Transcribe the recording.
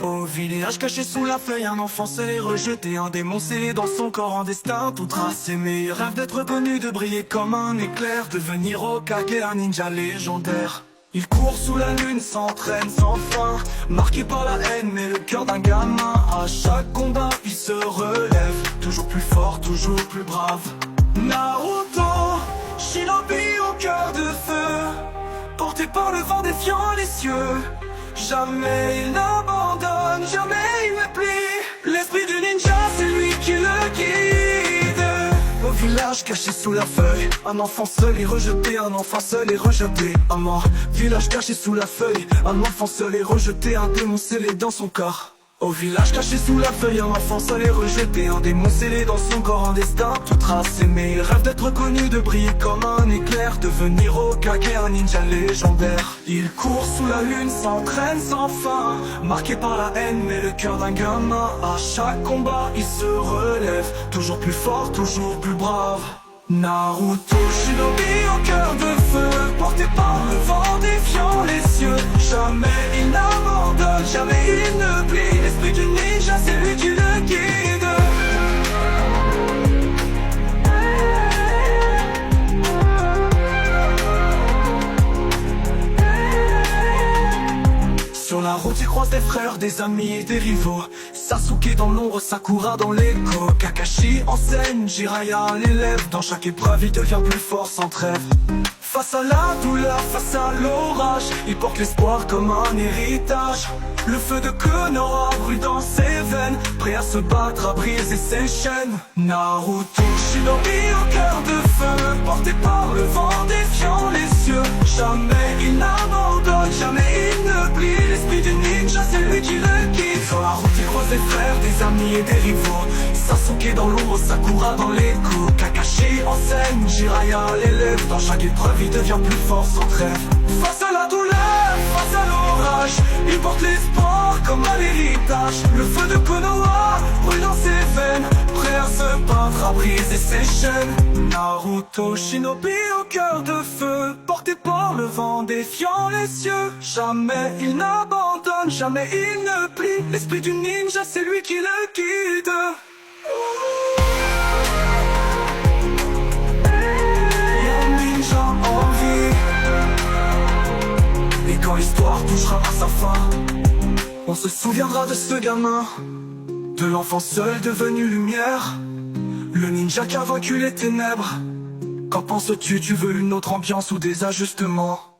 Au village caché sous la feuille, un enfant s'est rejeté, un démon scellé dans son corps, un destin tout tracé. Mais il rêve d'être connu, de briller comme un éclair, devenir Hokage, un ninja légendaire. Il court sous la lune, s'entraîne sans fin, marqué par la haine et le cœur d'un gamin. À chaque combat, il se relève, toujours plus fort, toujours plus brave. Naruto, shinobi au cœur de feu, porté par le vent défiant les cieux. Jamais il n'abandonne, jamais il ne plie. L'esprit du ninja, c'est lui qui le guide. Au village caché sous la feuille, un enfant seul et rejeté, un enfant seul et rejeté. Un mort, village caché sous la feuille, un enfant seul et rejeté, un démon scellé dans son corps. Au village caché sous la feuille, un enfant seul et rejeté, un démon scellé dans son corps, un destin tout tracé. Mais il rêve d'être connu, de briller comme un éclair, devenir Hokage, un ninja légendaire. Il court sous la lune, s'entraîne sans fin, marqué par la haine mais le cœur d'un gamin. À chaque combat, il se relève, toujours plus fort, toujours plus brave. Naruto, shinobi au cœur de feu, porté par le vent défiant les cieux. Jamais il n'abandonne, jamais il ne plie. L'esprit du ninja, c'est lui qui le guide. Sur la route, il croise des frères, des amis et des rivaux. Sasuke dans l'ombre, Sakura dans l'écho. Kakashi enseigne, Jiraiya l'élève. Dans chaque épreuve, il devient plus fort sans trêve. Face à la douleur, face à l'orage, il porte l'espoir comme un héritage. Le feu de Konoha brûle dans ses veines, prêt à se battre, à briser ses chaînes. Naruto, shinobi au cœur de feu, porté par le vent défiant les cieux. Jamais il n'abandonne, jamais il ne plie. L'esprit du ninja, c'est lui qui le guide. Sur la route, il croise des frères, des amis et des rivaux. Sasuke dans l'ombre, Sakura dans l'écho. Kakashi enseigne, Jiraiya l'élève. Dans chaque épreuve, il devient plus fort sans trêve. Face à la douleur, face à l'orage, il porte l'espoir comme un héritage. Le feu de Konoha brûle dans ses veines, prêt à se battre, à briser ses chaînes. Naruto, shinobi au cœur de feu, porté par le vent défiant les cieux. Jamais il n'abandonne, jamais il ne plie. L'esprit du ninja, c'est lui qui le guide. Quand l'histoire touchera à sa fin, on se souviendra de ce gamin, de l'enfant seul devenu lumière, le ninja qui a vaincu les ténèbres. Qu'en penses-tu? Tu veux une autre ambiance ou des ajustements?